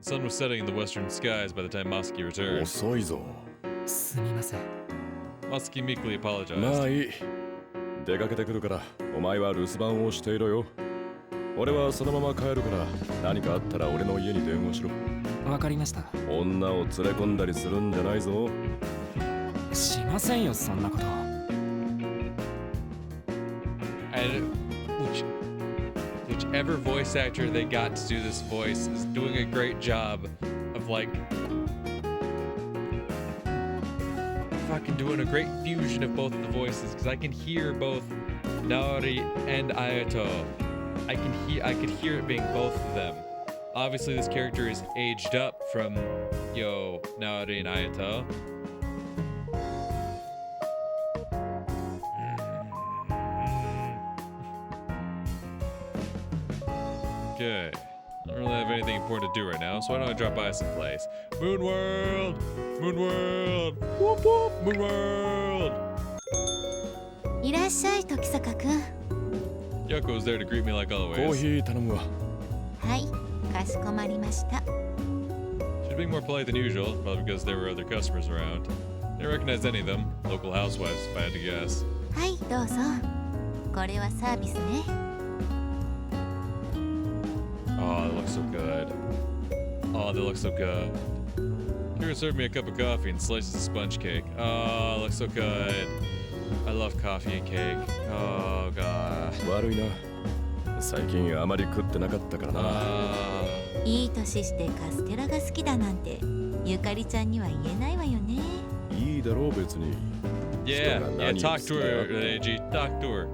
sun was setting in the western skies by the time Masaki returned. 遅いぞ。すみません。 Masaki meekly ま apologized. あいい。出かけてくるから、お前は留守番をしていろよ。俺はそのまま帰るから、何かあったら俺の家に電話しろ。わかりました。女を連れ込んだりするんじゃないぞ。しませんよ、そんなこと。And whichever voice actor they got to do this voice is doing a great job of like fucking doing a great fusion of both of the voices, because I can hear both Naori and Ayato. I could hear it being both of them. Obviously this character is aged up from Naori and Ayato. Okay. I don't really have anything important to do right now, so why don't I drop by some place? Moon World! Moon World! Whoop whoop! Moon World! いらっしゃい、時坂くん。 Yoko was there to greet me like コー always. ヒー頼むわ。はい、かしこまりました。 She was being more polite than usual, probably because there were other customers around. Didn't recognize any of them. Local housewives, if I had to guess. はい、どうぞ。これはサービスね。 Oh, they look so good. Oh, they look so good. Kira served me a cup of coffee and slices of sponge cake. Oh, it looks so good. I love coffee and cake. Oh, God. 悪いな。最近あまり食ってなかったからな。いい年してカステラが好きだなんて、ゆかりちゃんには言えないわよね。いいだろう別に。 Yeah, talk to her, AG. Talk to her.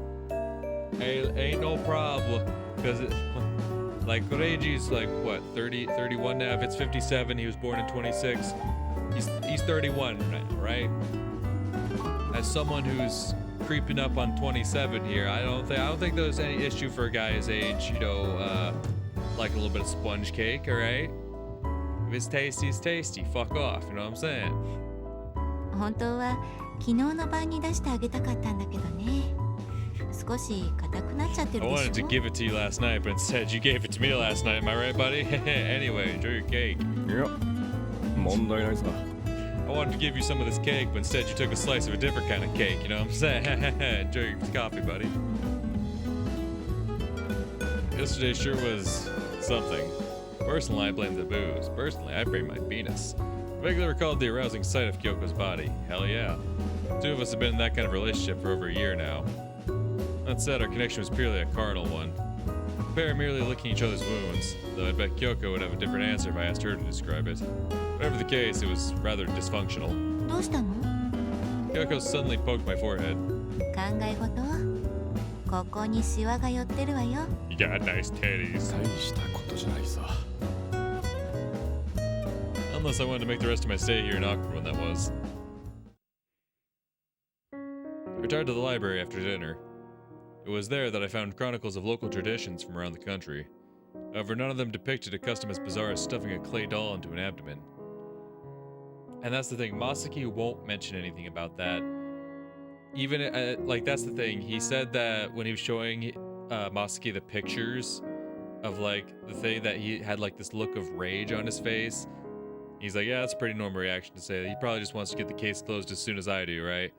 Hey, ain't no problem. Because like, Reiji's like, what, 30, 31 now? If it's 57, he was born in 26. He's 31 now, right? As someone who's creeping up on 27 here, I don't think there's any issue for a guy his age, like a little bit of sponge cake, alright? If it's tasty, it's tasty. Fuck off, you know what I'm saying? 本当は昨日の晩に出してあげたかったんだけどね。少し硬くなっちゃってる I でし wanted to ょ。 give it to you last night, but instead you gave it to me last night. Am I right, buddy? Anyway, enjoy your cake. いや、問題ないさ。I wanted to give you some of this cake, but instead you took a slice of a different kind of cake, you know what I'm saying? Enjoy your coffee, buddy. Yesterday sure was something. Personally, I blame the booze. Personally, I blame my penis. Vaguely recalled the arousing sight of Kyoko's body. Hell yeah. The two of us have been in that kind of relationship for over a year now. That said, our connection was purely a carnal one. The pair merely licking each other's wounds, though I bet Kyoko would have a different answer if I asked her to describe it. Whatever the case, it was rather dysfunctional. どうしたの？ Kyoko suddenly poked my forehead. 考え事？ここにシワが寄ってるわよ。 You got nice titties. 大したことじゃないさ。 Unless I wanted to make the rest of my stay here an awkward one, that was. I retired to the library after dinner. It was there that I found chronicles of local traditions from around the country. However, none of them depicted a custom as bizarre as stuffing a clay doll into an abdomen. And that's the thing, Masaki won't mention anything about that. Even, like, that's the thing, he said that when he was showing Masaki the pictures of, like, the thing that he had, like, this look of rage on his face. He's like, yeah, that's a pretty normal reaction to say that. He probably just wants to get the case closed as soon as I do, right?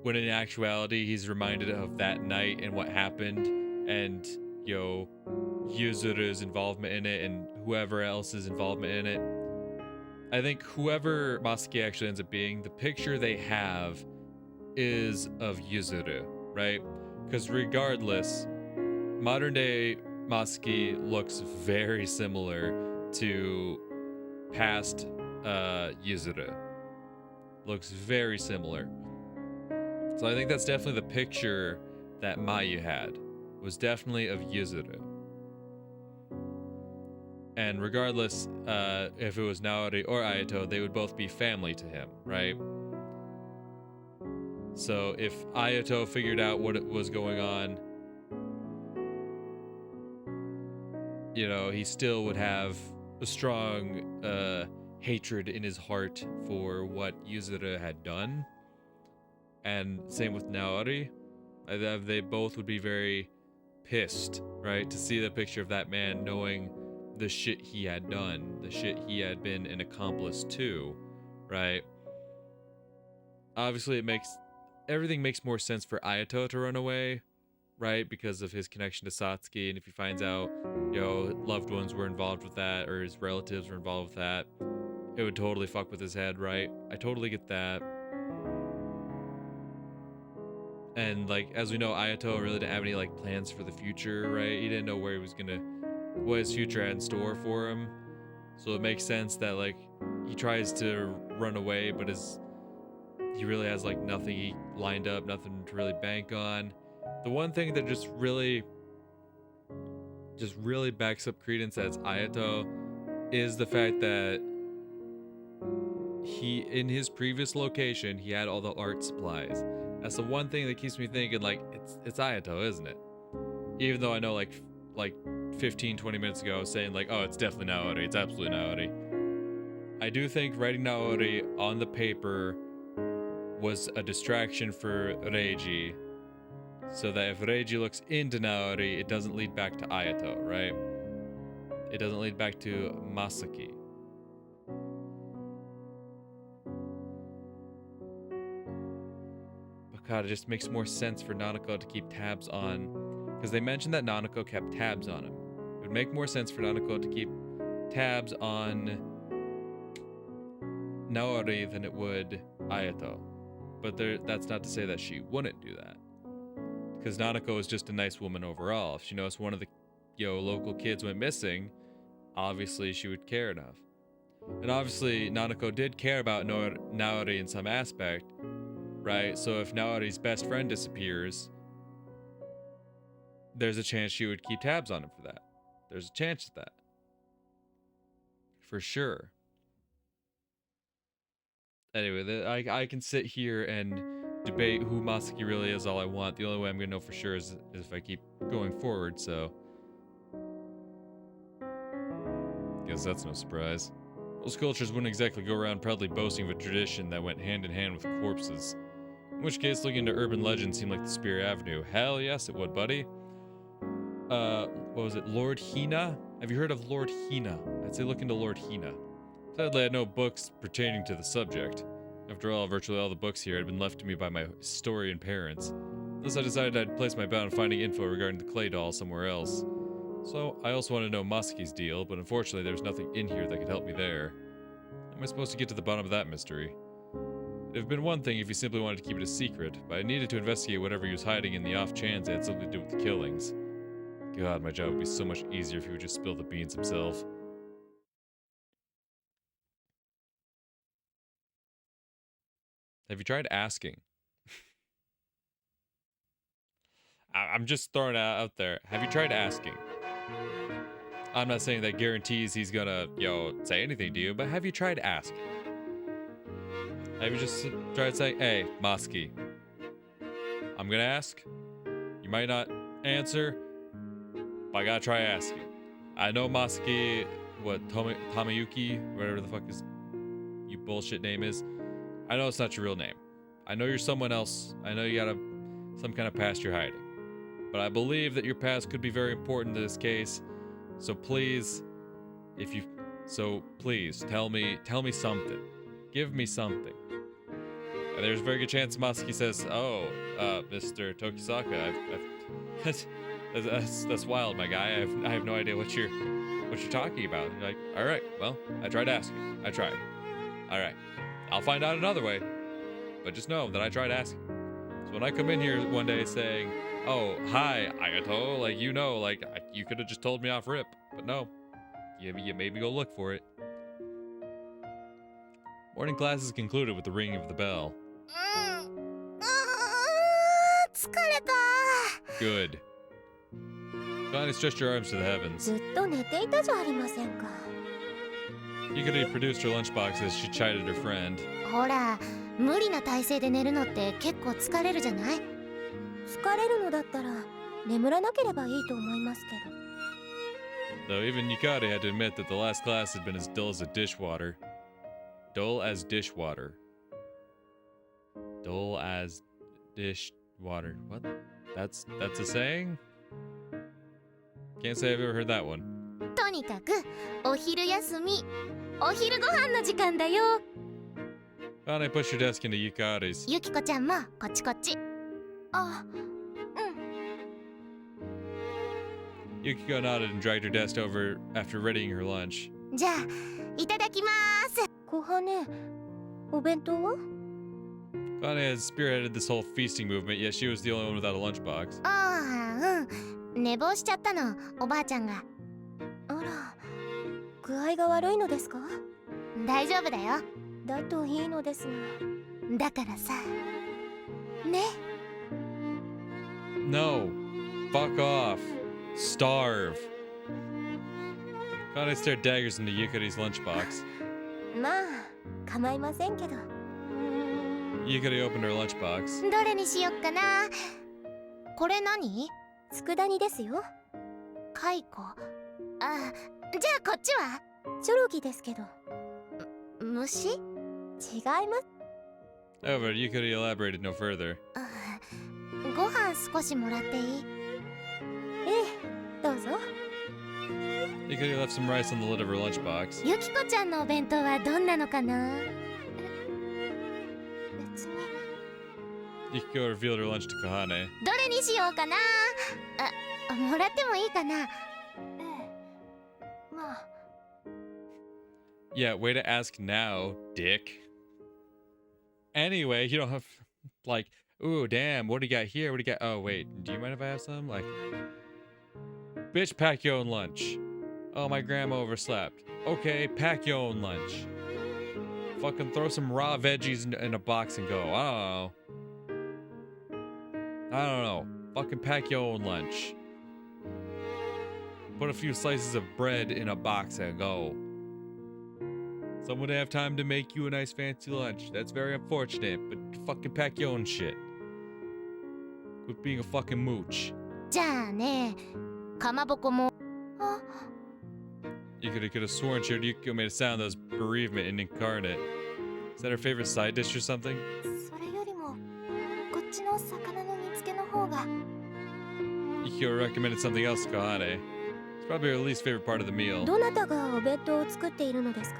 When in actuality, he's reminded of that night and what happened, and, Yuzuru's involvement in it, and whoever else's involvement in it. I think whoever Masaki actually ends up being, the picture they have is of Yuzuru, right? Because regardless, modern day Masaki looks very similar to past Yuzuru. Looks very similar. So I think that's definitely the picture that Mayu had. Was definitely of Yuzuru. And regardless, if it was Naori or Ayato, they would both be family to him, right? So if Ayato figured out what was going on, he still would have a strong hatred in his heart for what Yuzuru had done. And same with Naori. They both would be very pissed, right? To see the picture of that man knowing the shit he had done, the shit he had been an accomplice to, right? Obviously, everything makes more sense for Ayato to run away, right? Because of his connection to Satsuki, and if he finds out, loved ones were involved with that, or his relatives were involved with that, it would totally fuck with his head, right? I totally get that. And, like, as we know, Ayato really didn't have any, like, plans for the future, right? He didn't know what his future had in store for him. So it makes sense that, like, he tries to run away, but he really has, like, nothing lined up, nothing to really bank on. The one thing that just really backs up credence as Ayato is the fact that in his previous location, he had all the art supplies. That's the one thing that keeps me thinking, like, it's Ayato, isn't it? Even though I know, like 15, 20 minutes ago, I was saying, like, oh, it's definitely Naori. It's absolutely Naori. I do think writing Naori on the paper was a distraction for Reiji, so that if Reiji looks into Naori, it doesn't lead back to Ayato, right? It doesn't lead back to Masaki. God, it just makes more sense for Nanako to keep tabs on, because they mentioned that Nanako kept tabs on him. It would make more sense for Nanako to keep tabs on Naori than it would Ayato. But that's not to say that she wouldn't do that, because Nanako is just a nice woman overall. If she noticed one of the local kids went missing, obviously she would care enough. And obviously Nanako did care about Naori in some aspect, right? So if Naori's best friend disappears, there's a chance she would keep tabs on him for that. There's a chance of that. For sure. Anyway, I can sit here and debate who Masaki really is all I want. The only way I'm going to know for sure is if I keep going forward, so... guess that's no surprise. Most cultures wouldn't exactly go around proudly boasting of a tradition that went hand in hand with corpses. In which case, looking into urban legends seemed like the Spear Avenue. Hell yes, it would, buddy. What was it? Lord Hina? Have you heard of Lord Hina? I'd say look into Lord Hina. Sadly, I had no books pertaining to the subject. After all, virtually all the books here had been left to me by my historian parents. Thus, I decided I'd place my bet on finding info regarding the clay doll somewhere else. So, I also wanted to know Masaki's deal, but unfortunately there's nothing in here that could help me there. How am I supposed to get to the bottom of that mystery? It would have been one thing if he simply wanted to keep it a secret, but I needed to investigate whatever he was hiding in the off chance it had something to do with the killings. God, my job would be so much easier if he would just spill the beans himself. Have you tried asking? I'm just throwing it out there. Have you tried asking? I'm not saying that guarantees he's gonna, say anything to you, but have you tried asking? Have you just tried saying, hey, Masaki, I'm gonna ask. You might not answer, but I gotta try asking. I know Masaki, Tamayuki, whatever the fuck his you bullshit name is. I know it's not your real name. I know you're someone else. I know you got some kind of past you're hiding. But I believe that your past could be very important to this case. So please, please tell me something. Give me something. And there's a very good chance Masaki says, "Oh, Mr. Tokisaka, that's wild, my guy. I have no idea what you're talking about." And you're like, "All right, well, I tried asking. I tried. All right, I'll find out another way. But just know that I tried asking." So when I come in here one day saying, "Oh, hi, Ayato," like, you could have just told me off rip, but no, you made me go look for it. Morning class is concluded with the ringing of the bell. Good. Finally stretched your arms to the heavens. You could have produced her lunchbox as she chided her friend. ほら、無理な体勢で寝るのって結構疲れるじゃない？疲れるのだったら眠らなければいいと思いますけど。Though even Yukari had to admit that the last class had been as dull as a dishwater. Dull as dishwater. Dull as dishwater. What? That's a saying? Can't say I've ever heard that one. とにかくお昼休み、お昼ご飯の時間だよ。 Kane pushed her desk into Yukari's. ゆきこちゃんもこっちこっち。あ、Yukiko nodded and dragged her desk over after readying her lunch. じゃあいただきます。小羽、お弁当は？ Kane had spearheaded this whole feasting movement, yet she was the only one without a lunchbox. ああ、寝坊しちゃったの、おばあちゃんが。あら、具合が悪いのですか？大丈夫だよ。だといいのですが。だからさ、ね。 No! Fuck off! Starve! Kane stared daggers into Yukari's lunchbox. まあ、構いませんけど。Yukari opened her lunchbox. どれにしよっかな。これ何？佃煮ですよ。カイコ。あ、じゃあこっちは？チョロギですけど。虫？違います。 However, Yukari elaborated no further. ご飯少しもらっていい？ええ、どうぞ。Yukari left some rice on the lid of her lunchbox. ゆきこちゃんのお弁当はどんなのかな？別に。 Yukiko revealed her lunch to Kahane. どれにしようかな。あ、もらってもいいかな。ええ、まあ。Yeah, way to ask now, dick. Anyway, you don't have, like, ooh, damn, what do you got here? What do you got? Oh, wait, do you mind if I have some? Like, bitch, pack your own lunch. Oh, my grandma overslept. Okay, pack your own lunch. Fucking throw some raw veggies in a box and go. I don't know. Fucking pack your own lunch. Put a few slices of bread in a box and go. Someone would have time to make you a nice fancy lunch. That's very unfortunate, but fucking pack your own shit. Quit being a fucking mooch. じゃあね、かまぼこも。あ、 You could have sworn Yukiko made a sound that was bereavement and incarnate. Is that her favorite side dish or something? それよりも、こっちの魚の煮付けの方が。Yukiko recommended something else to Kahane. It's probably her least favorite part of the meal. どなたがお弁当を作っているのですか？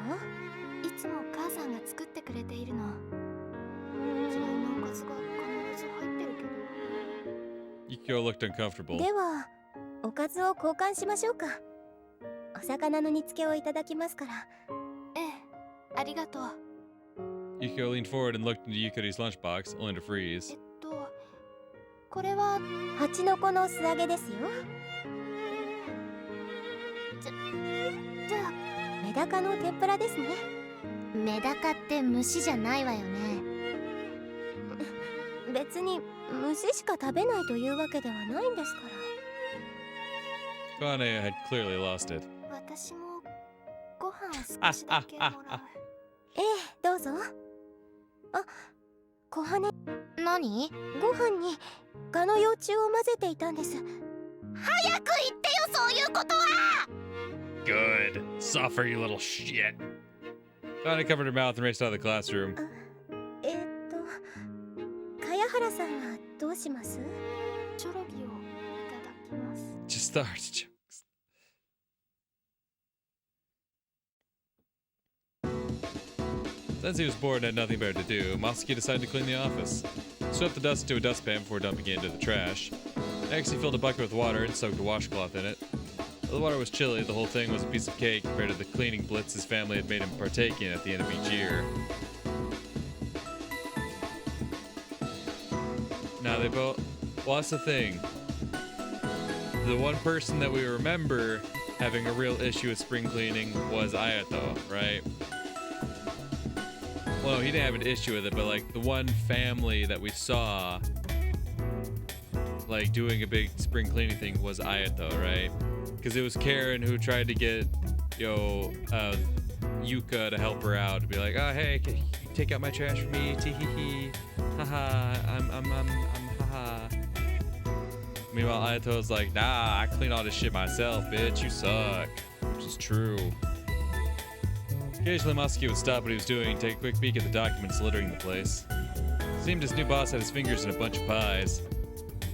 いつも母さんが作ってくれているの。嫌いなおかずが必ず入ってるけど。 Yukiko looked uncomfortable. では、おかずを交換しましょうか。お魚の煮付けをいただきますから。ええ、ありがとう。Yukiko leaned forward and looked into Yukari's lunchbox, only to freeze. これは蜂の子の素揚げですよ。じゃあメダカの天ぷらですね。メダカって虫じゃないわよね。別に虫しか食べないというわけではないんですから。Kahane had clearly lost it. 私もご飯少しだけもらう。ええ、どうぞ。あ、小羽。何？ご飯にガの幼虫を混ぜていたんです。早く言ってよ、そういうことは。 Good. Suffer, you little shit. Kahane covered her mouth and raced out of the classroom. 茅原さんはどうします？チョロギをいただきます。 Just the artichokes. Since he was bored and had nothing better to do, Masaki decided to clean the office. He swept the dust into a dustpan before dumping it into the trash. Next, he filled a bucket with water and soaked a washcloth in it. Though the water was chilly, the whole thing was a piece of cake compared to the cleaning blitz his family had made him partake in at the end of each year. Now they both... Well, that's the thing. The one person that we remember having a real issue with spring cleaning was Ayato, right? Well, he didn't have an issue with it, but like the one family that we saw like doing a big spring cleaning thing was Ayato, right? Because it was Karen who tried to get, Yuka to help her out, to be like, oh, hey, can you take out my trash for me? Tee-hee-hee. Haha, I'm haha. Meanwhile, Ayato's like, nah, I clean all this shit myself, bitch, you suck. Which is true. Occasionally, Masaki would stop what he was doing and take a quick peek at the documents littering the place. It seemed his new boss had his fingers in a bunch of pies.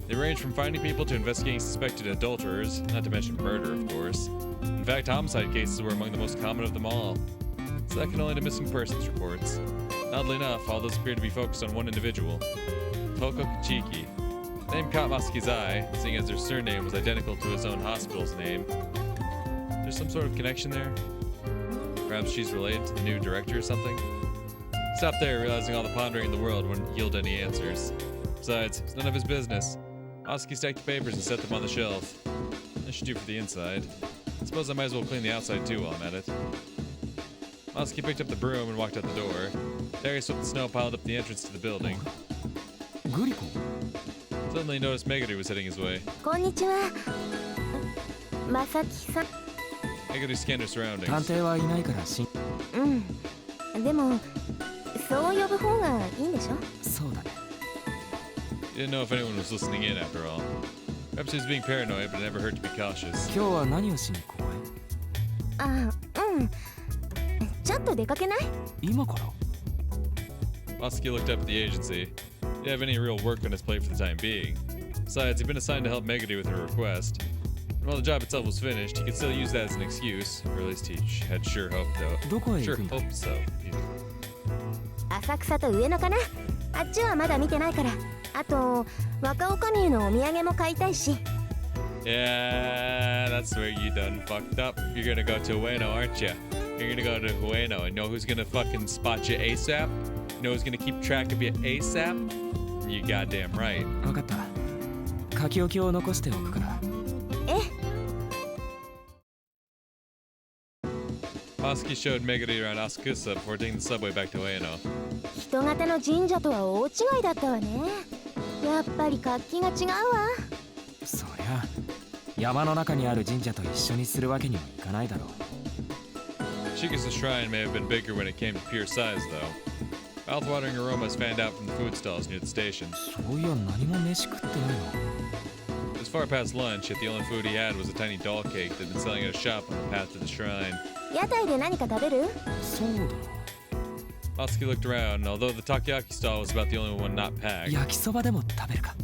They ranged from finding people to investigating suspected adulterers, not to mention murder, of course. In fact, homicide cases were among the most common of them all. Second only to missing persons reports. Oddly enough, all those appear to be focused on one individual, Rokushiki. The name caught Masaki's eye, seeing as their surname was identical to his own hospital's name. There's some sort of connection there? Perhaps she's related to the new director or something? He stopped there, realizing all the pondering in the world wouldn't yield any answers. Besides, it's none of his business. Masaki stacked the papers and set them on the shelf. This should do for the inside. I suppose I might as well clean the outside too while I'm at it. Masaki picked up the broom and walked out the door. There he swept the snow piled up the entrance to the building. グリコ Suddenly he noticed Meguri was heading his way. こんにちは。まさきさん。 Meguri scanned her 探 surroundings. 偵はいないからしんうん。でも、そう呼ぶ方がいいんでしょ？そうだね He didn't know if anyone was listening in after all. Perhaps he was being paranoid, but it never hurt to be cautious. 今日は何をしにここへあ、うん。ちょっと出かけない？今から Masaki looked up at the agency. He didn't have any real work on his plate for the time being. Besides, he'd been assigned to help Meguri with her request. And while the job itself was finished, he could still use that as an excuse, or at least he had sure hoped though. どこへ行 Sure くんだ hoped so. Yeah. 浅草と上野かな？あっちはまだ見てないから。あと、若女将のお土産も買いたいし。Yeah, that's where you done fucked up. You're gonna go to Ueno, aren't you? You're gonna go to Ueno and know who's gonna fucking spot you ASAP? You know who's gonna keep track of you ASAP? You goddamn right. 分かった書き置きを残しておくから Masaki showed Meguri around Asakusa before taking the subway back to Ueno. 人型の神社とは大違いだったわね。やっぱり活気が違うわ。そりゃ山の中にある神社と一緒にするわけにはいかないだろう Shikusa's shrine may have been bigger when it came to pure size, though. Mouth-watering aromas fanned out from the food stalls near the station. そういや何も飯食ってないの It was far past lunch, yet the only food he had was a tiny doll cake that had been selling at a shop on the path to the shrine. 屋台で何か食べる？そうだ Masaki looked around, and although the takoyaki stall was about the only one not packed, 焼きそばでも食べるか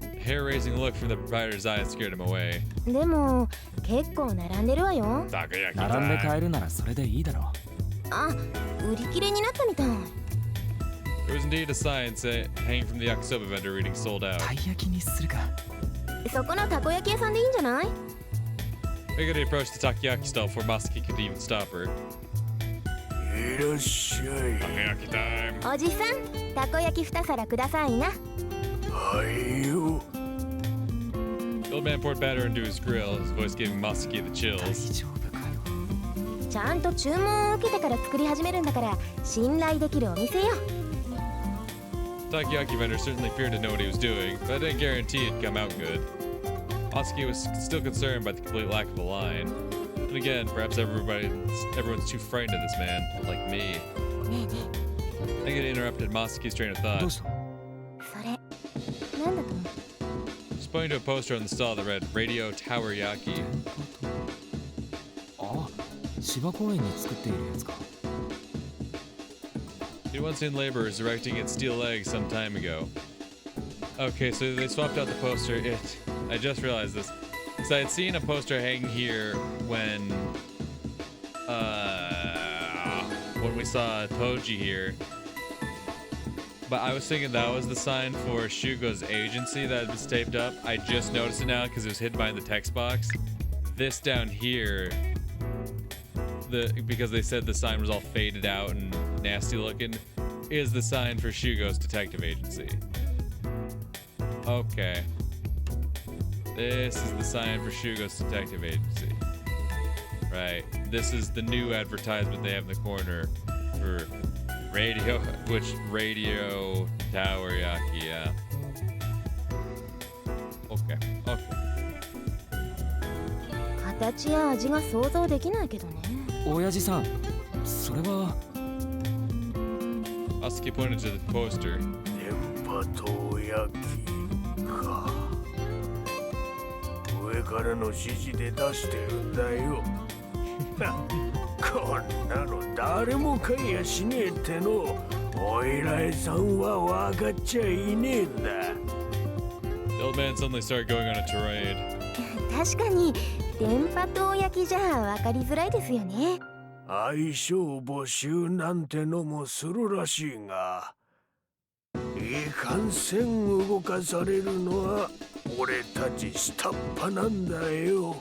a hair-raising look from the proprietor's eyes scared him away. でも、結構並んでるわよ。 Takoyaki 並んで time. 買えるならそれでいいだろうあ、売り切れになったみたい。 There was indeed a sign hanging from the yakisoba vendor reading sold out. たい焼きにするかそこのたこ焼き屋さんでいいんじゃない？ Meguri approached the takoyaki stall before Masaki could even stop her. いらっしゃい。 Takoyaki time. おじさん、たこ焼き2皿くださいな。はいよ。 The old man poured batter into his grill, his voice giving Masaki the 大 chills. 丈夫かよちゃんと注文を受けてから作り始めるんだから信頼できるお店よ。 The takoyaki vendor certainly appeared to know what he was doing, but I didn't guarantee it'd come out good. Masaki was still concerned by the complete lack of a line. And again, perhaps everyone's too frightened of this man, like me. ねえね Meguri interrupted Masaki's train of どう thought, したえ、それなんだと思う？ just pointing to a poster on the stall that read Radio Tower Yaki. あ芝公園に作っているやつか He'd once seen laborers erecting its steel legs some time ago. Okay, so they swapped out the poster. I just realized this. So I had seen a poster hanging here when we saw Toji here. But I was thinking that was the sign for Shugo's agency that was taped up. I just noticed it now because it was hidden behind the text box. This down here, because they said the sign was all faded out and nasty looking, is the sign for Shugo's detective agency. Okay. This is the sign for Shugo's detective agency. Right. This is the new advertisement they have in the corner for Radio Tower Yaki, yeah. Okay. 形や味が想像できないけどね。親父さんそれは Asuki pointed to the poster. 電波塔焼きか。上からの指示で出してるんだよ。こんなの誰も買いやしねえっての。お偉いさんは分かっちゃいねえんだ。 The old man suddenly started going on a tirade. 確かに電波塔焼きじゃ分かりづらいですよね。相性募集なんてのもするらしいが、いかんせん動かされるのは俺たち下っ端なんだよ。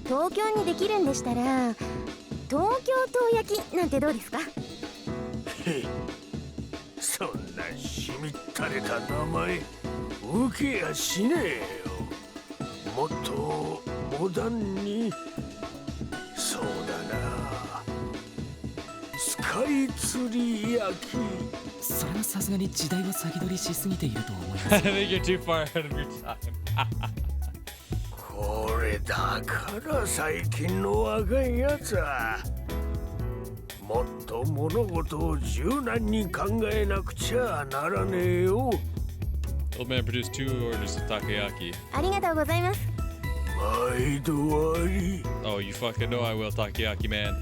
東京にできるんでしたら東京塔焼きなんてどうですか？へい、そんなしみったれた名前受けやしねえよ。もっとモダンに。そうだな、スカイツリー焼き。それはさすがに時代を先取りしすぎていると思います。 I think you're too far ahead of your time. これだから最近の若いやつはもっと物事を柔軟に考えなくちゃならねえよ。 Old man produced 2 orders of takoyaki. ありがとうございます。毎度あり。 Oh, you fucking know I will, takoyaki man.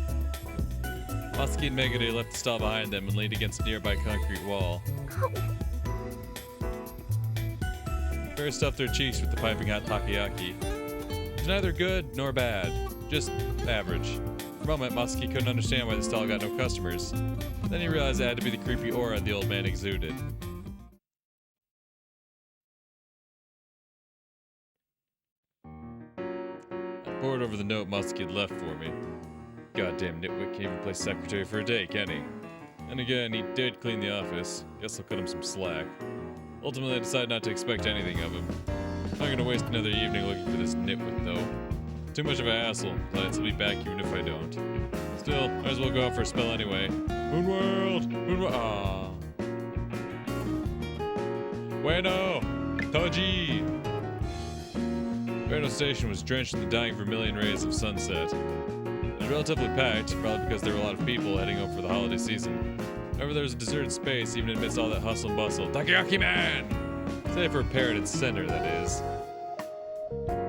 Masaki and Megure left the stall behind them and leaned against a nearby concrete wall. Fair stuffed their cheeks with the piping hot takoyaki. It was neither good nor bad, just average. For a moment, Masaki couldn't understand why the stall got no customers. Then he realized it had to be the creepy aura the old man exuded. I pored over the note Masaki had left for me. Goddamn nitwit can't even play secretary for a day, can he? And again, he did clean the office. Guess I'll cut him some slack. Ultimately, I decided not to expect anything of him. I'm not gonna waste another evening looking for this nitwit, though. Too much of a hassle. Lance will be back even if I don't. Still, might as well go out for a spell anyway. Moonworld! Moonworld! Ah. Bueno! Toji! Ueno Station was drenched in the dying vermilion rays of sunset. It was relatively packed, probably because there were a lot of people heading home for the holiday season. However, there was a deserted space even amidst all that hustle and bustle. Takoyaki man! Save for a parroted center, that is.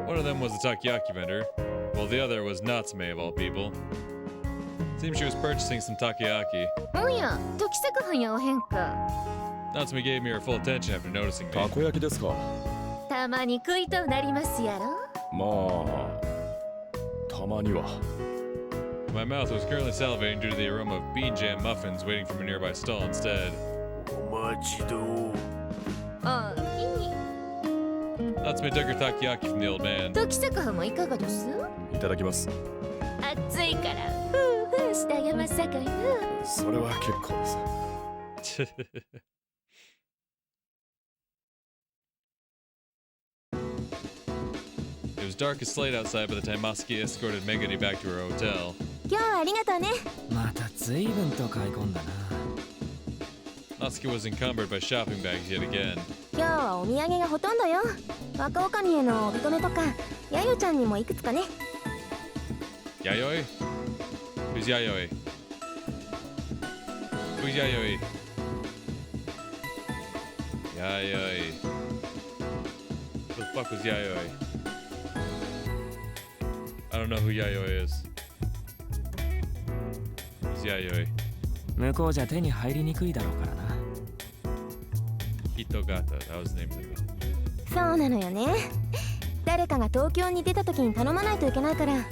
One of them was the takoyaki vendor, while the other was Natsume of all people. Seems she was purchasing some takoyaki. おや、時作班やおへんか。 Natsume gave me her full attention after noticing me. たこ焼きですか。たまに食いとうなりますやろ。まあたまには。 My mouth was currently salivating due to the aroma of bean jam muffins waiting from a nearby stall instead. お待ちどう。ああ、いい。 Natsume took her takoyaki from the old man. 時作班もいかがです？いただきます。暑いからふうふうしてあげますさかいな。それは結構です。It was dark as slate outside by the time Masaki escorted Meguri back to her hotel. 今日はありがとうね。また随分と買い込んだな。 Masaki was encumbered by shopping bags yet again. 今日はお土産がほとんどよ。若女将へのお認めとか、やよちゃんにもいくつかね。Yayoi? Who's Yayoi? Who's Yayoi? Yayoi. Who the fuck was Yayoi? I don't know who Yayoi is. Who's Yayoi? 向こうじゃ手に入りにくいだろうからな。Hitogata, that was the name of the girl. そうなのよね。誰かが東京に出た時に頼まないといけないから、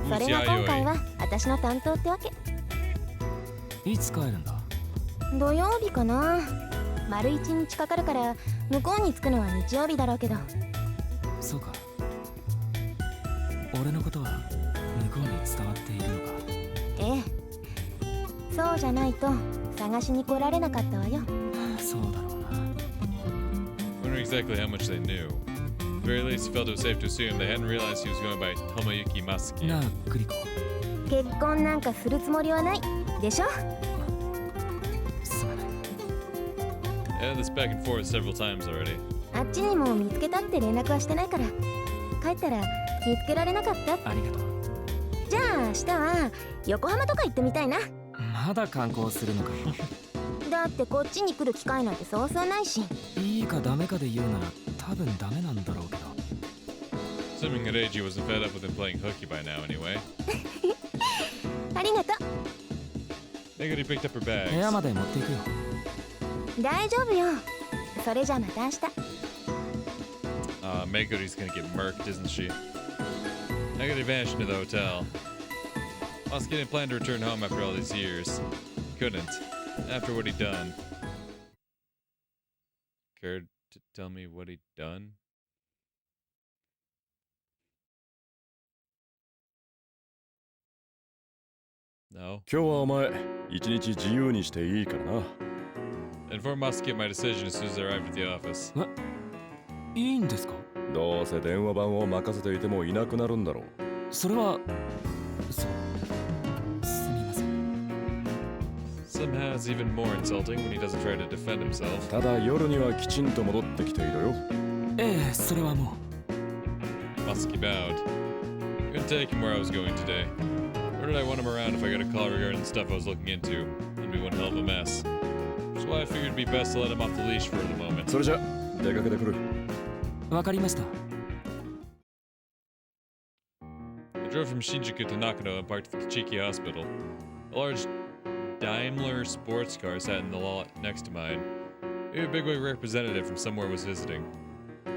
それが今回は私の担当ってわけ。いつ帰るんだ？土曜日かな。丸一日かかるから向こうに着くのは日曜日だろうけど。そうか。俺のことは向こうに伝わっているのか？ええ。そうじゃないと探しに来られなかったわよ。そうだろうな。Wondering exactly how much they knew. At the very least, he felt it was safe to assume they hadn't realized he was going by Tomoyuki Masaki. なあ、グリコ。結婚なんかするつもりはないでしょ。すまない。I had this back and forth several times already. あっちにも見つけたって連絡はしてないから。帰ったら見つけられなかった。ありがとう。じゃあ明日は横浜とか行ってみたいな。まだ観光するのかよ。だってこっちに来る機会なんてそうそうないし。いいかダメかで言うなら多分ダメなんだろうけど。Assuming that Eiji wasn't fed up with him playing hooky by now anyway. ありがと Meguri picked up her 部屋 bags. まで持っていくよ。う。大丈夫よ。それじゃまた明日。Meguri's gonna get murked, isn't she? Megami vanished into the hotel. Masuki didn't plan to return home after all these years. He couldn't. After what he'd done. Cared to tell me what he'd done? No. 今日はお前一日自由にしていいからな。 I informed Masuki of my decision as soon as I arrived at the office. いいんですか？どうせ電話番を任せていてもいなくなるんだろう。それはすみません。 Somehow it's even more insulting when he doesn't try to defend himself. ただ夜にはきちんと戻ってきているよ。ええ、それはもう。 Masuki bowed. Couldn't take him where I was going today. Nor did I want him around if I got a call regarding the stuff I was looking into. It'd be one hell of a mess. That's why I figured it'd be best to let him off the leash for the moment. それじゃ出かけてくる。わかりました。 I drove from Shinjuku to Nakano and parked at the Kichiki Hospital. A large Daimler sports car sat in the lot next to mine. Maybe a bigwig representative from somewhere was visiting.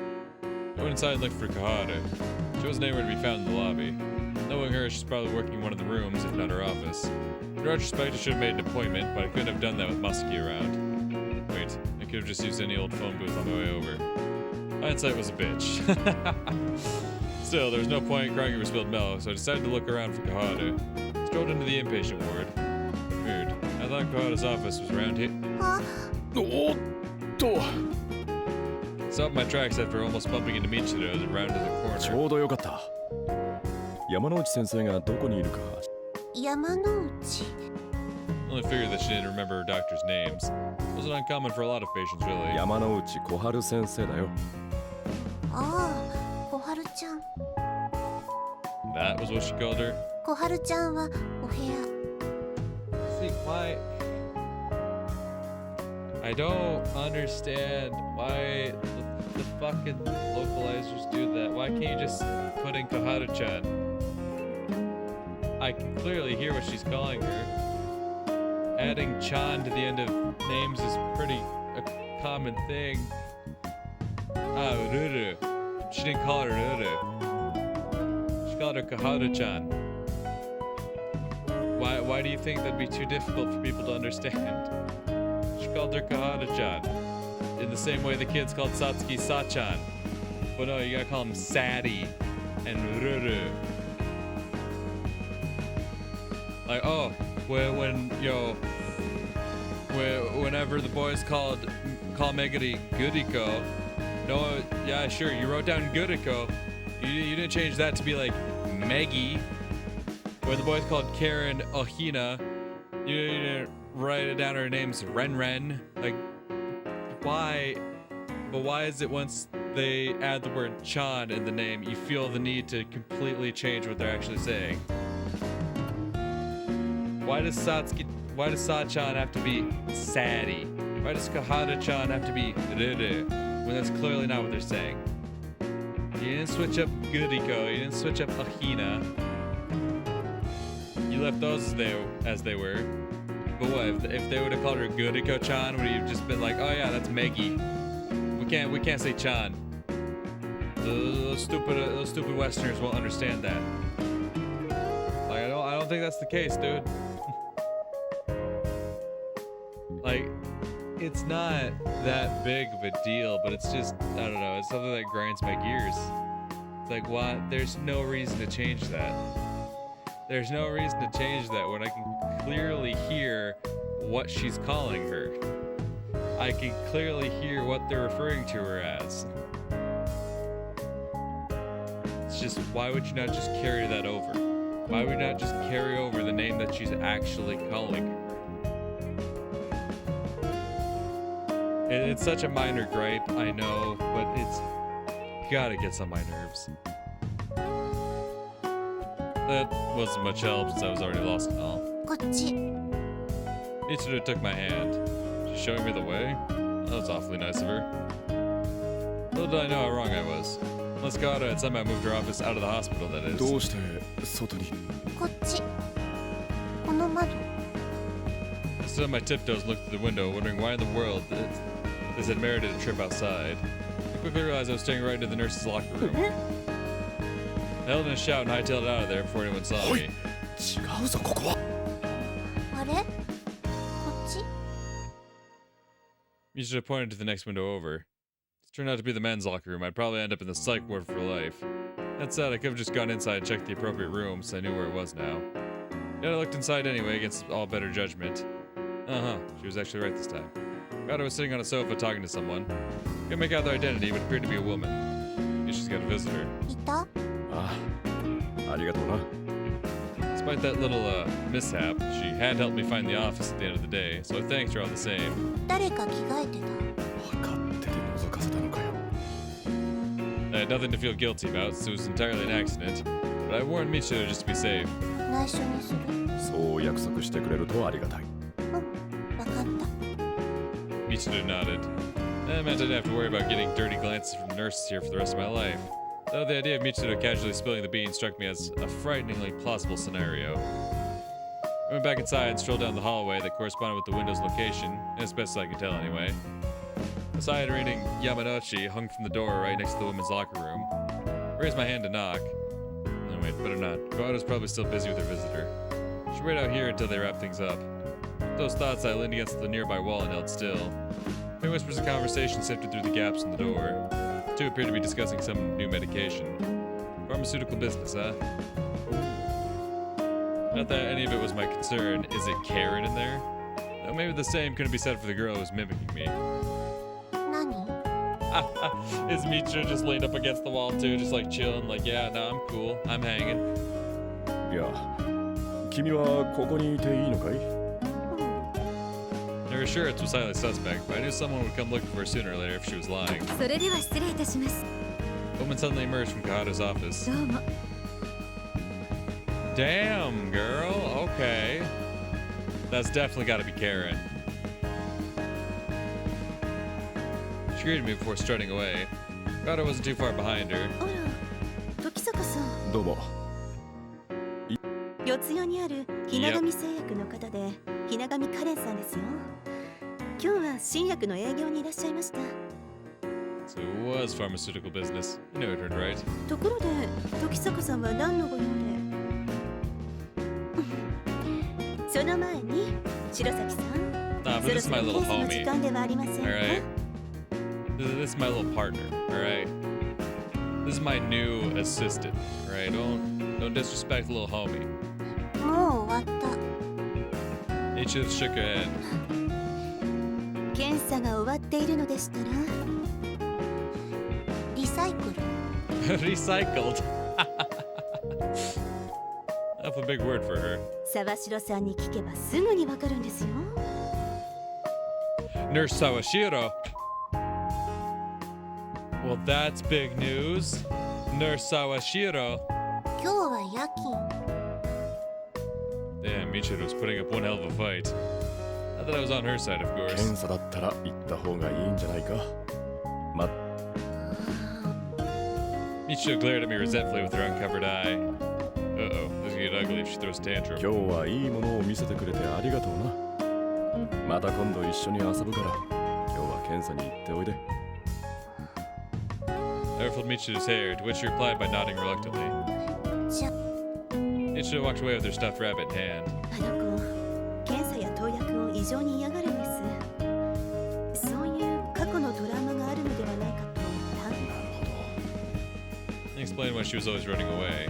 I went inside and looked for Kahara. She wasn't anywhere to be found in the lobby. Knowing her, she's probably working in one of the rooms, if not her office. In retrospect, I should have made an appointment, but I couldn't have done that with Masuki around. Wait, I could have just used any old phone booth on my way over. Hindsight was a bitch. Still, there was no point in crying over spilled milk, so I decided to look around for Kahara. Strolled into the inpatient ward. Weird. I thought Kahara's office was around here. おっと。 Stopped my tracks after almost bumping into Michiro as it rounded the ち corner. ょうどよかった。山内先生がどこにいるか。山之内。 Only figured that she didn't remember her doctor's names. Wasn't uncommon for a lot of patients, really. 山之内小春先生だよ。ああ、小春ちゃん。 That was what she called her. 小春ちゃんはお部屋。 See, why? I don't understand why the fucking localizers do that. Why can't you just put in Kahara-chan? I can clearly hear what she's calling her. Adding chan to the end of names is pretty a common thing. Ah, Ruru. She didn't call her Ruru. She called her Kahara-chan. Why do you think that'd be too difficult for people to understand? She called her Kahara-chan. In the same way the kids called Satsuki Sa-chan. But no, you gotta call them Sadie and Ruru. Like, oh, whenever the boys call Megari Guriko, no, yeah, sure, you wrote down Guriko. You didn't change that to be like Meggy. When the boys called Karen Ohina, you didn't write it down her name's Ren. Like, why? But why is it once they add the word Chan in the name, you feel the need to completely change what they're actually saying? Why does Sa-chan have to be Sadie? Why does Kahara-chan have to be Ruru? When that's clearly not what they're saying. You didn't switch up Guriko, you didn't switch up Ahina. You left those as they were. But what, if they would have called her Guriko-chan, would you have just been like, oh yeah, that's Meggy. We can't say Chan. Those stupid Westerners won't understand that. Like, I don't think that's the case, dude. Like, it's not that big of a deal, but it's just, I don't know, it's something that grinds my gears. It's like, what? There's no reason to change that. There's no reason to change that when I can clearly hear what she's calling her. I can clearly hear what they're referring to her as. It's just, why would you not just carry that over? Why would you not just carry over the name that she's actually calling her? It's such a minor gripe, I know, but it's gotta get on my nerves. That wasn't much help since I was already lost and all. こっち。 Michiro took my hand. She's showing me the way? That was awfully nice of her. Little did I know how wrong I was. Unless Kara had somehow moved her office out of the hospital, that is. どうして外に。こっち。この窓。 I stood on my tiptoes and looked through the window, wondering why in the world this had merited a trip outside. I quickly realized I was staring right into the nurse's locker room. held in a shout and hightailed it out of there before anyone saw me. 違うぞここは。あれこっち？ You should have pointed to the next window over. This turned out to be the men's locker room. I'd probably end up in the psych ward for life. That said, I could have just gone inside and checked the appropriate room so I knew where it was now. Yet I looked inside anyway against all better judgment. She was actually right this time. Kata was sitting on a sofa talking to someone. Couldn't make out their identity, but appeared to be a woman. Guess she's got a visitor. いた？ああ、ありがとうな。 Despite that little mishap, she had helped me find the office at the end of the day, so I thanked her all the same. 誰か着替えて分かってて覗かせたのかよ。 I had nothing to feel guilty about, so it was entirely an accident. But I warned Michiro just to be safe. た。内緒にする？そう約束してくれるとありがたい。わかった。 Michiro nodded. That meant I'd have to worry about getting dirty glances from nurses here for the rest of my life. Though the idea of Michiro casually spilling the beans struck me as a frighteningly plausible scenario. I went back inside and strolled down the hallway that corresponded with the window's location, as best as I could tell anyway. A sign reading Yamanochi hung from the door right next to the women's locker room. I raised my hand to knock. No, wait, better not. Kawada's probably still busy with her visitor. Should wait out here until they wrap things up. With those thoughts, I leaned against the nearby wall and held still. Faint whispers of conversation sifted through the gaps in the door. The two appeared to be discussing some new medication. Pharmaceutical business, huh? Not that any of it was my concern. Is it Karen in there? Well, maybe the same couldn't be said for the girl who was mimicking me. 何？ Is Michiro just leaned up against the wall too, just like chilling, like, yeah, no, I'm cool, I'm hanging. いや、君はここにいていいのかい？ Her assurance was highly suspect, but I knew someone would come looking for her sooner or later if she was lying. それでは失礼いたします。 The woman suddenly emerged from Kahada's office. どうも。 Damn, girl, okay. That's definitely gotta be Karen. She greeted me before strutting away. Kahada wasn't too far behind her. あら、時坂さん。どうも。四谷にあるひな神製薬の方で、ひな神カレンさんですよ。今日は新薬の営業にいらっしゃいました。 So it was pharmaceutical business. You know it heard right. ところで、時坂さんは何のご用で？その前に、白崎さん。 Nah, but this is my little そろそろ検査の時 homie. 間ではありませんか？ Alright? This is my little partner, alright? This is my new assistant, alright? Don't disrespect the little homie. もう終わった。 Each of us shook her head. 検査が終わっているのでしたら、リサイクル。 Recycled. That's a big word for her. 沢城さんに聞けばすぐにわかるんですよ。 Nurse Sawashiro. Well, that's big news. Nurse Sawashiro. 今日は夜勤。 Damn, Michiro was putting up one hell of a fight. Not that I was on her side, of course. 検査だったら行った方がいいんじゃないか。ま、 Michiro glared at me resentfully with her uncovered eye. Uh-oh, this will get ugly if she throws a tantrum. 今日はいいものを見せてくれてありがとうな。また今度一緒に遊ぶから、今日は検査に行っておいで。I ruffled Michiro's hair, to which she replied by nodding reluctantly. じゃ、 Michiro walked away with her stuffed rabbit in hand. あの子、検査や投薬を異常に嫌がるんです。そういう過去のトラウマがあるのではないかと多分。 He explained why she was always running away.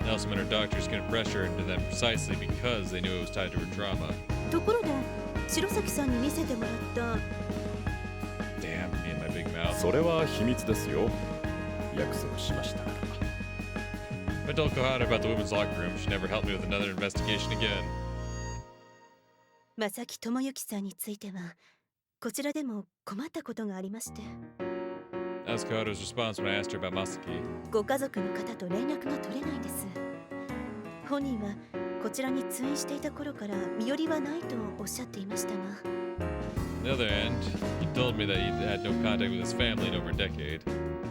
Nelson and her doctors couldn't pressure into them precisely because they knew it was tied to her trauma. ところで、白崎さんに見せてもらった。 Damn, me and my big mouth. それは秘密ですよ。約束しましたから。 If I told Kohada about the women's locker room, she never helped me with another investigation again. 正木智之さんについては、こちらでも困ったことがありまして。 That was Kohada's response when I asked her about Masaki. ご家族の方と連絡が取れないんです。本人はこちらに通院していた頃から身寄りはないとおっしゃっていましたが。 On the other hand, he told me that he had no contact with his family in over a decade,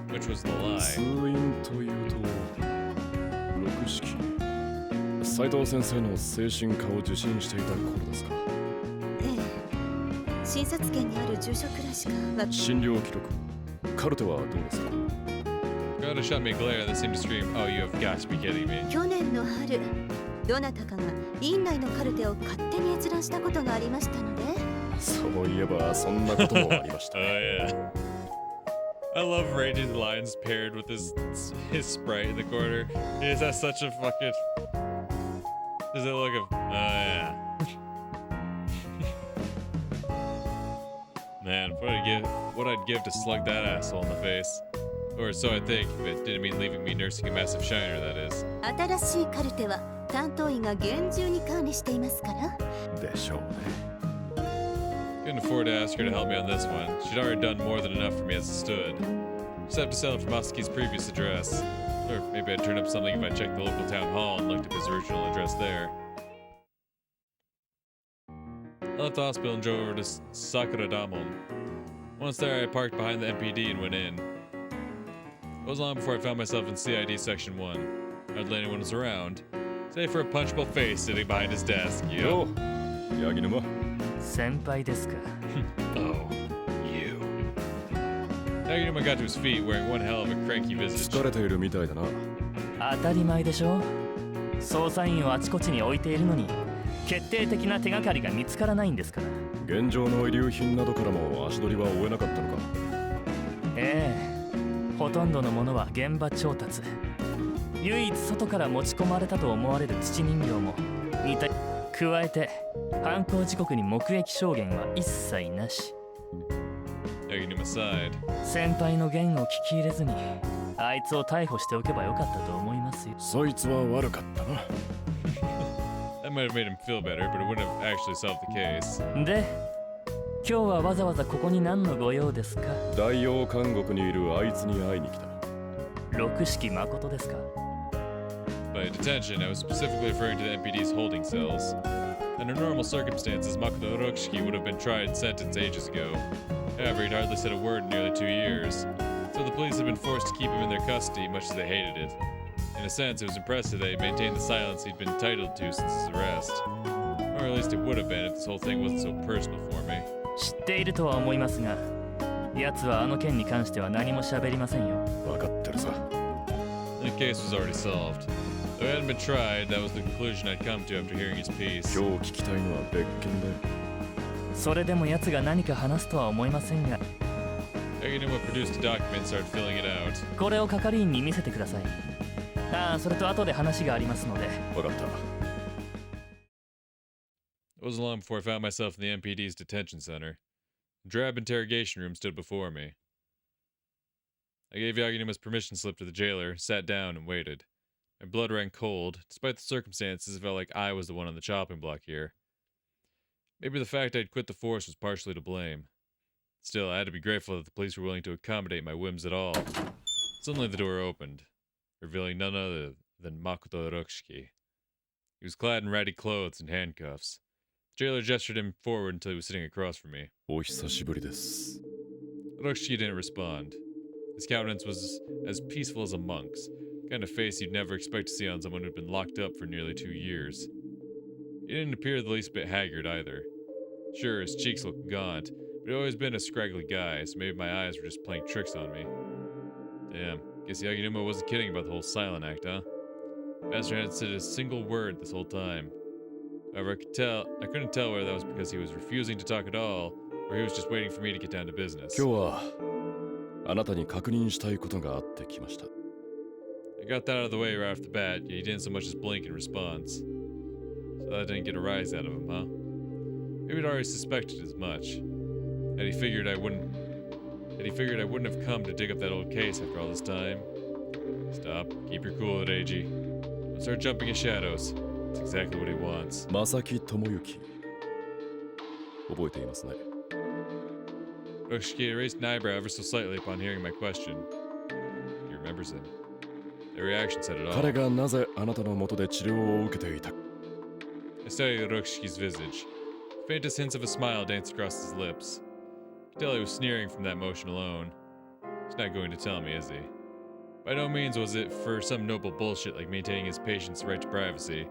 which was the 通 lie. 院というと、六式。斉藤先生の精神科を受診していた頃ですか。ええ、診察券にある住所くらいしかわか診療記録、カルテはどうですか。Kohada Rhoda shot me a glare that seemed to scream, "Oh, you have got to be kidding me." 去年の春、どなたかが院内のカルテを勝手に閲覧したことがありましたので。そういえばそんなこともありました Oh yeah. I love Rage's lines paired with his sprite in the corner. He just has such a fucking. Does it look of? Oh yeah. Man, what I'd give to slug that asshole in the face. Or so I think, if it didn't mean leaving me nursing a massive shiner, that is. 新しいカルテは担当医が厳重に管理していますから。でしょうね Couldn't afford to ask her to help me on this one. She'd already done more than enough for me as it stood. Just have to sell it from Masaki's previous address. Or maybe I'd turn up something if I checked the local town hall and looked up his original address there. I left the hospital and drove over to Sakura Damon. Once there, I parked behind the MPD and went in. It was long before I found myself in CID Section 1. Hardly anyone was around, save for a punchable face sitting behind his desk. ようヤギ沼先輩ですか Oh, you. Naginuma got to his feet wearing one hell of a cranky visage. 疲れているみたいだな当たり前でしょ捜査員をあちこちに置いているのに決定的な手がかりが見つからないんですから現状の遺留品などからも足取りは追えなかったのかええほとんどのものは現場調達唯一外から持ち込まれたと思われる土人形も似た加えて犯行時刻に目撃証言は一切なし Naginuma sighed. 先輩の言を聞き入れずにあいつを逮捕しておけばよかったと思いますよそいつは悪かったな That might have made him feel better, but it wouldn't have actually solved the case. で今日はわざわざここに何の御用ですか大王監獄にいるあいつに会いに来た六式誠ですか By detention, I was specifically referring to the MPD's holding cells. Under normal circumstances, Makoto Rokushiki would have been tried and sentenced ages ago. However, he'd hardly said a word in nearly 2 years, so the police had been forced to keep him in their custody, much as they hated it. In a sense, it was impressive that he maintained the silence he'd been entitled to since his arrest. Or at least it would have been if this whole thing wasn't so personal for me. 知っているとは思いますが奴はあの件に関しては何も喋りませんよ分かってるさ The case was already solved. Though he hadn't been tried, that was the conclusion I'd come to after hearing his piece. 今日聞きたいのは別件だよそれでも奴が何か話すとは思いませんが Naginuma produced a document and started filling it out. これを係員に見せてくださいああそれと後で話がありますので分かった It wasn't long before I found myself in the MPD's detention center. A drab interrogation room stood before me. I gave Yaginuma's permission slip to the jailer, sat down, and waited. My blood ran cold. Despite the circumstances, it felt like I was the one on the chopping block here. Maybe the fact I'd quit the force was partially to blame. Still, I had to be grateful that the police were willing to accommodate my whims at all. Suddenly the door opened, revealing none other than Makoto Rokushiki. He was clad in ratty clothes and handcuffs. The jailer gestured him forward until he was sitting across from me. お久しぶりです Rokushiki didn't respond. His countenance was as peaceful as a monk's, the kind of face you'd never expect to see on someone who'd been locked up for nearly 2 years. He didn't appear the least bit haggard either. Sure, his cheeks looked gaunt, but he'd always been a scraggly guy, so maybe my eyes were just playing tricks on me. Damn, guess Yaginuma wasn't kidding about the whole silent act, huh? Bastard hadn't said a single word this whole time. However, I couldn't tell whether that was because he was refusing to talk at all, or he was just waiting for me to get down to business. 今日はあなたに確認したいことがあってきました I got that out of the way right off the bat, yet he didn't so much as blink in response. So that didn't get a rise out of him, huh? Maybe he'd already suspected as much. Had he figured I wouldn't have come to dig up that old case after all this time. Stop. Keep your cool, Reiji. Don't start jumping in shadows. That's exactly what he wants. 正木智之覚えていますね Rokushiki raised an eyebrow ever so slightly upon hearing my question. He remembers him. The reaction said it all. 彼がなぜあなたの元で治療を受けていた I studied Rokushiki's visage. The faintest hints of a smile danced across his lips. I could tell he was sneering from that motion alone. He's not going to tell me, is he? By no means was it for some noble bullshit like maintaining his patient's right to privacy.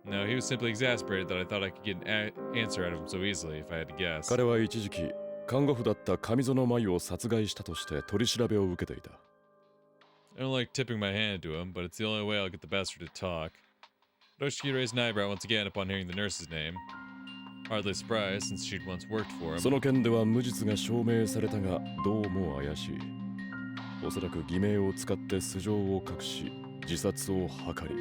No, he was simply exasperated that I thought I could get an answer out of him so easily if I had to guess. 彼は一時期看護婦だった上園舞を殺害したとして取り調べを受けていた I don't like tipping my hand to him, but it's the only way I'll get the bastard to talk. Rokushiki raised an eyebrow once again upon hearing the nurse's name. Hardly surprised, since she'd once worked for him. その件では無実が証明されたがどうも怪しい。おそらく偽名を使って素性を隠し自殺を図り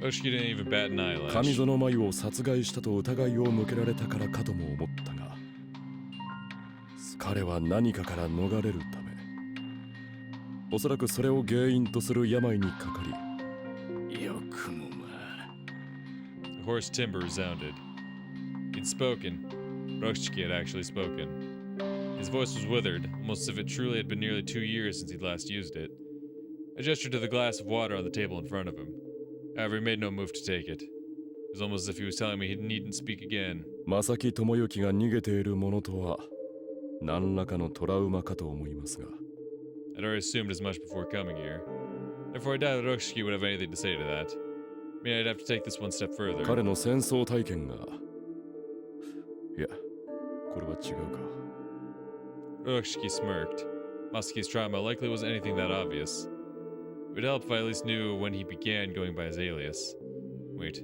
Rokushiki didn't even bat an eyelash. 上園舞を殺害したと疑いを向けられたからかとも思ったが彼は何かから逃れるためおそらくそれを原因とする病にかかりよくもまあ The hoarse timbre resounded. He'd spoken. Rokushiki had actually spoken. His voice was withered, almost as if it truly had been nearly 2 years since he'd last used it. I gestured to the glass of water on the table in front of him. However, he made no move to take it. It was almost as if he was telling me he needn't speak again. 正木智之が逃げているものとは何らかのトラウマかと思いますが I'd already assumed as much before coming here. Therefore, I doubted Rokushiki would have anything to say to that. I mean, I'd have to take this one step further. 彼の戦争体験がいやこれは違うか Rokushiki smirked. Masaki's trauma likely wasn't anything that obvious. It would help if I at least knew when he began going by his alias. Wait,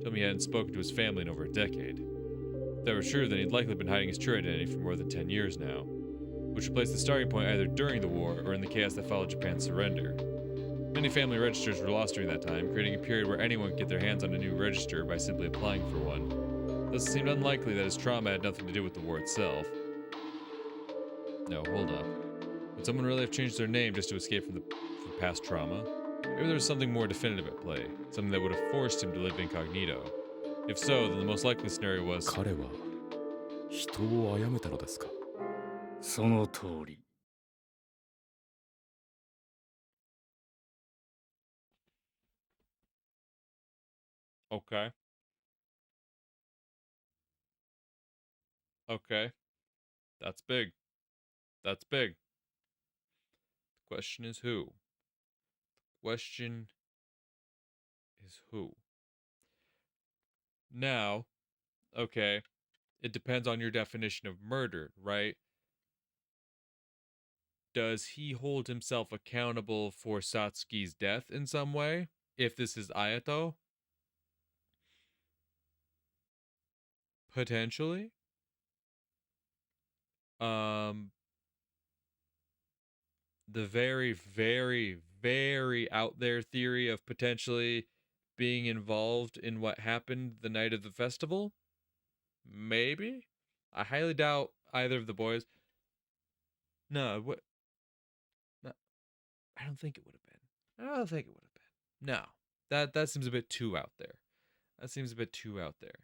told me he hadn't spoken to his family in over a decade. If that were true, then he'd likely been hiding his true identity for more than 10 years now, which would place the starting point either during the war or in the chaos that followed Japan's surrender. Many family registers were lost during that time, creating a period where anyone could get their hands on a new register by simply applying for one. Thus, it seemed unlikely that his trauma had nothing to do with the war itself. No, hold up. Would someone really have changed their name just to escape from past trauma? Maybe there was something more definitive at play, something that would have forced him to live incognito. If so, then the most likely scenario was... 彼は人を殺めたのですかその通り Okay. Okay. That's big. That's big. The question is who? The question is who? Now, okay, it depends on your definition of murder, right? Does he hold himself accountable for Satsuki's death in some way? If this is Ayato? Potentially? The very, very, very out there theory of potentially being involved in what happened the night of the festival? Maybe? I highly doubt either of the boys. No, what? No, I don't think it would have been. I don't think it would have been. No, that seems a bit too out there. That seems a bit too out there.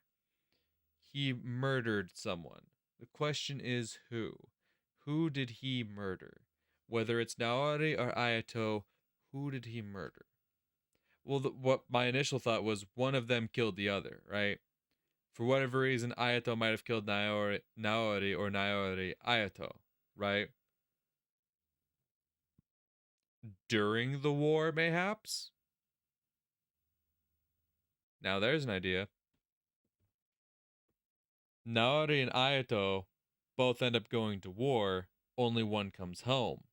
He murdered someone. The question is who? Who did he murder? Whether it's Naori or Ayato, who did he murder? Well, what my initial thought was one of them killed the other, right? For whatever reason, Ayato might have killed Naori or Naori Ayato, right? During the war, mayhaps? Now there's an idea. Naori and Ayato both end up going to war, only one comes home.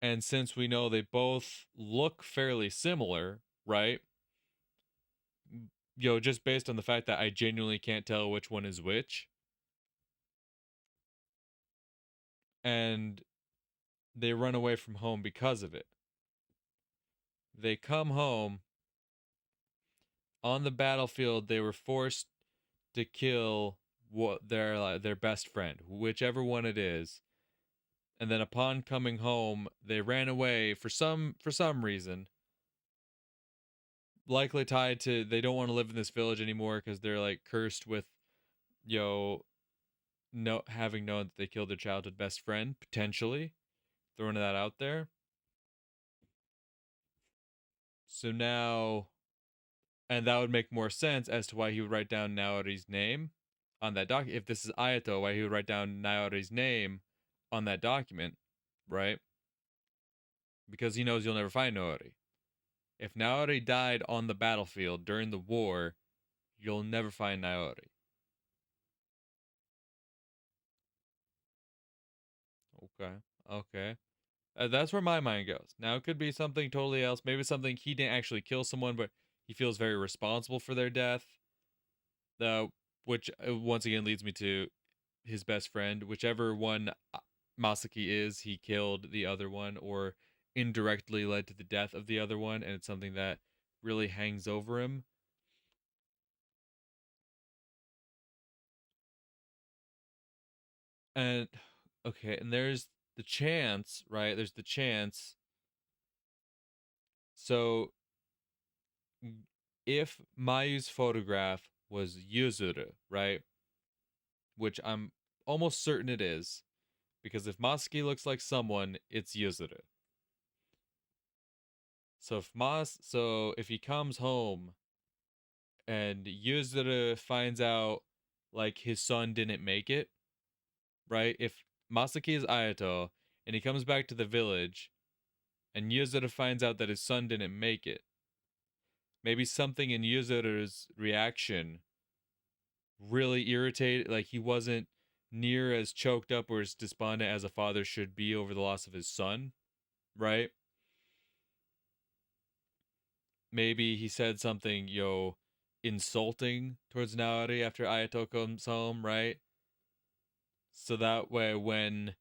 And since we know they both look fairly similar, right? Just based on the fact that I genuinely can't tell which one is which. And they run away from home because of it. They come home. On the battlefield, they were forced to kill their best friend, whichever one it is. And then upon coming home, they ran away for some reason. Likely tied to they don't want to live in this village anymore because they're like cursed with having known that they killed their childhood best friend, potentially. Throwing that out there. So now, and that would make more sense as to why he would write down Naori's name on that document. If this is Ayato, why he would write down Naori's name on that document, right? Because he knows you'll never find Naori. If Naori died on the battlefield during the war, you'll never find Naori. Okay. That's where my mind goes. Now, it could be something totally else. Maybe something he didn't actually kill someone, but he feels very responsible for their death. Which once again leads me to his best friend. Whichever one Masaki is, he killed the other one or indirectly led to the death of the other one, and it's something that really hangs over him. And okay, and there's the chance, right? There's the chance. So if Mayu's photograph was Yuzuru, right? Which I'm almost certain it is, because if Masaki looks like someone, it's Yuzuru. So if he comes home and Yuzuru finds out like his son didn't make it, right? If Masaki is Ayato and he comes back to the village and Yuzuru finds out that his son didn't make it, maybe something in Yuzuru's reaction really irritated, like he wasn't near as choked up or as despondent as a father should be over the loss of his son, right? Maybe he said something, insulting towards Naori after Ayato comes home, right? So that way when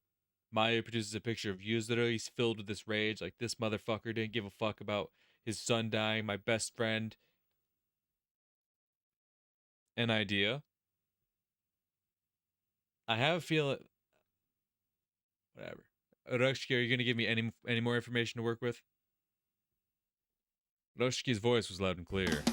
Maya produces a picture of Yuzuru, he's filled with this rage, like, this motherfucker didn't give a fuck about his son dying, my best friend. An idea. I have a feeling... Whatever. Rokushiki, are you going to give me any more information to work with? Roshiki's voice was loud and clear.